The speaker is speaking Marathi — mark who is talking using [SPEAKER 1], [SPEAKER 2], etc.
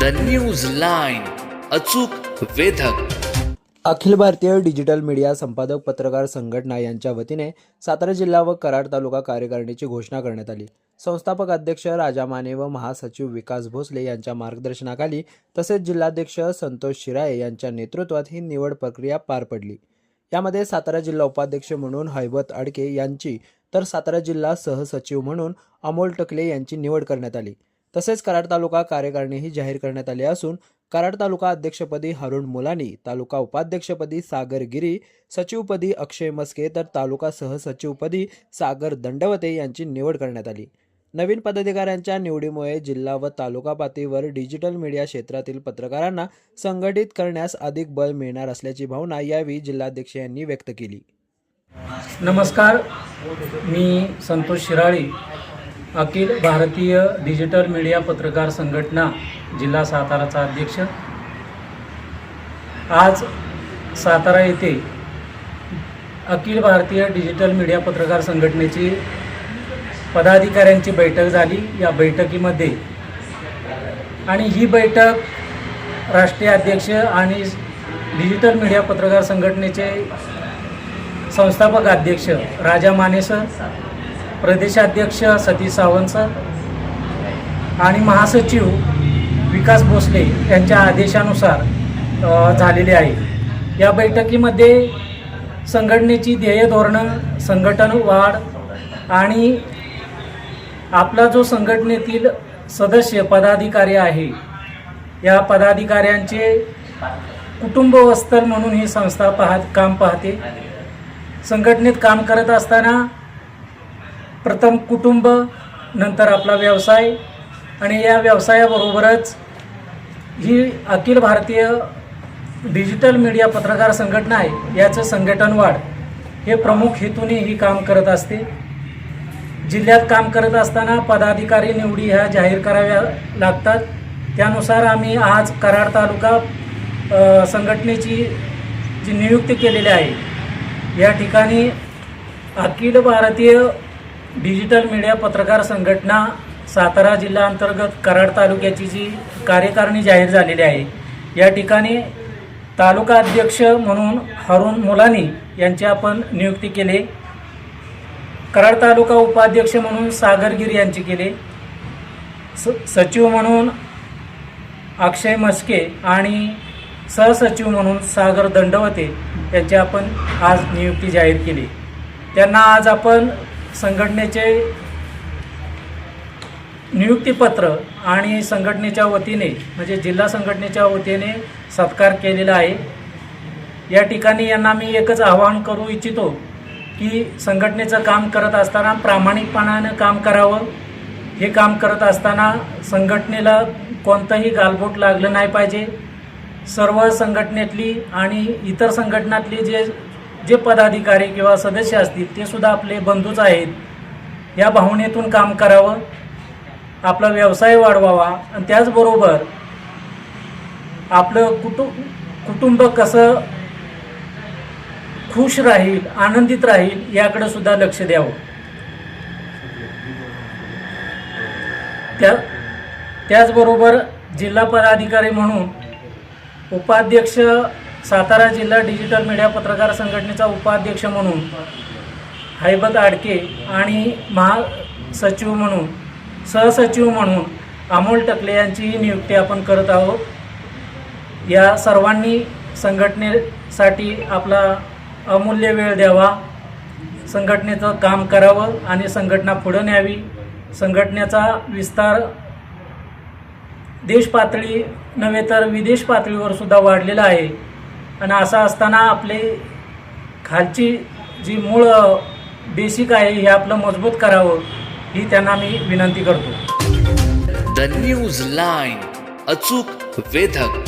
[SPEAKER 1] द न्यूज लाईन, अचूक वेधक.
[SPEAKER 2] अखिल भारतीय डिजिटल मीडिया संपादक पत्रकार संघटना यांच्या वतीने सातारा जिल्हा व कराड तालुका कार्यकारिणीची घोषणा करण्यात आली. संस्थापक अध्यक्ष राजा माने व महासचिव विकास भोसले यांच्या मार्गदर्शनाखाली तसेच जिल्हाध्यक्ष संतोष शिराळे यांच्या नेतृत्वात ही निवड प्रक्रिया पार पडली. यामध्ये सातारा जिल्हा उपाध्यक्ष म्हणून हैबत आडके यांची तर सातारा जिल्हा सहसचिव म्हणून अमोल टकले यांची निवड करण्यात आली. तसेच कराड तालुका कार्यकारिणीही जाहीर करण्यात आली असून कराड तालुका अध्यक्षपदी हरुण मुलानी, तालुका उपाध्यक्षपदी सागर गिरी, सचिवपदी अक्षय मस्के तर तालुका सहसचिवपदी सागर दंडवते यांची निवड करण्यात आली. नवीन पदाधिकाऱ्यांच्या निवडीमुळे जिल्हा व तालुका पातळीवर डिजिटल मीडिया क्षेत्रातील पत्रकारांना संघटित करण्यास अधिक बळ मिळणार असल्याची भावना यावेळी जिल्हाध्यक्ष यांनी व्यक्त केली.
[SPEAKER 3] नमस्कार, मी संतोष शिराळे, अखिल भारतीय डिजिटल मीडिया पत्रकार संघटना जिल्हा साताराचा अध्यक्ष. आज सातारा येथे अखिल भारतीय डिजिटल मीडिया पत्रकार संघटनेची पदाधिकाऱ्यांची बैठक झाली. या बैठकीमध्ये आणि ही बैठक राष्ट्रीय अध्यक्ष आणि डिजिटल मीडिया पत्रकार संघटनेचे संस्थापक अध्यक्ष राजा माने सर, प्रदेशाध्यक्ष सतीश सावंत सर आणि महासचिव विकास भोसले यांच्या आदेशानुसार झालेले आहे. या बैठकीमध्ये संघटनेची ध्येय धोरणं, संघटन वाढ आणि आपला जो संघटनेतील सदस्य पदाधिकारी आहे या पदाधिकाऱ्यांचे कुटुंब वत्सल म्हणून ही संस्था काम पाहते. संघटनेत काम करत असताना प्रथम कुटुंब, नंतर आपला व्यवसाय आणि या व्यवसायाबरोबरच ही अखिल भारतीय डिजिटल मीडिया पत्रकार संघटना आहे याचं संघटन वाढ हे प्रमुख हेतूने ही काम करत असते. जिल्ह्यात काम करत असताना पदाधिकारी निवडी ह्या जाहीर कराव्या लागतात. त्यानुसार आम्ही आज कराड तालुका संघटनेची जी नियुक्ती केलेली आहे या ठिकाणी अखिल भारतीय डिजिटल मीडिया पत्रकार संघटना सातारा जिल्हा अंतर्गत कराड तालुक्याची जी कार्यकारिणी जाहीर झालेली आहे या ठिकाणी तालुका अध्यक्ष म्हणून हरुण मुलानी यांची आपण नियुक्ती केली. कराड तालुका उपाध्यक्ष म्हणून सागर गिरी यांची केले. सचिव म्हणून अक्षय मस्के आणि सहसचिव म्हणून सागर दंडवते यांची आपण आज नियुक्ती जाहीर केली. त्यांना आज आपण संघटनेचे नियुक्तीपत्र आणि संघटनेच्या वतीने म्हणजे जिल्हा संघटनेच्या वतीने सत्कार केलेला आहे. या ठिकाणी यांना मी एकच आवाहन करू इच्छितो की संघटनेचं काम करत असताना प्रामाणिकपणानं काम करावं. हे काम करत असताना संघटनेला कोणतंही गालबोट लागलं नाही पाहिजे. सर्व संघटनेतली आणि इतर संघटनातली जे पदाधिकारी किंवा सदस्य असतील ते सुद्धा आपले बंधूच आहेत. या भावनेतून काम करावं, आपला व्यवसाय वाढवावा आणि त्याचबरोबर आपलं कुटुंब कसं खुश राहील, आनंदित राहील याकडे सुद्धा लक्ष द्यावं. त्याचबरोबर जिल्हा पदाधिकारी म्हणून उपाध्यक्ष सातारा जिल्हा डिजिटल मीडिया पत्रकार संघटनेचा उपाध्यक्ष म्हणून हैबत आडके आणि महासचिव म्हणून सहसचिव म्हणून अमोल टकले यांचीही नियुक्ती आपण करत आहोत. या सर्वांनी संघटनेसाठी आपला अमूल्य वेळ द्यावा, संघटनेचं काम करावं आणि संघटना पुढे न्यावी. संघटनेचा विस्तार देश पातळी नव्हे तर विदेश पातळीवर सुद्धा वाढलेला आहे आणि असं असताना आपले खालची जी मूळ बेसिक आहे हे आपलं मजबूत करावं ही त्यांना मी विनंती करतो.
[SPEAKER 1] द न्यूज लाईन, अचूक वेधक.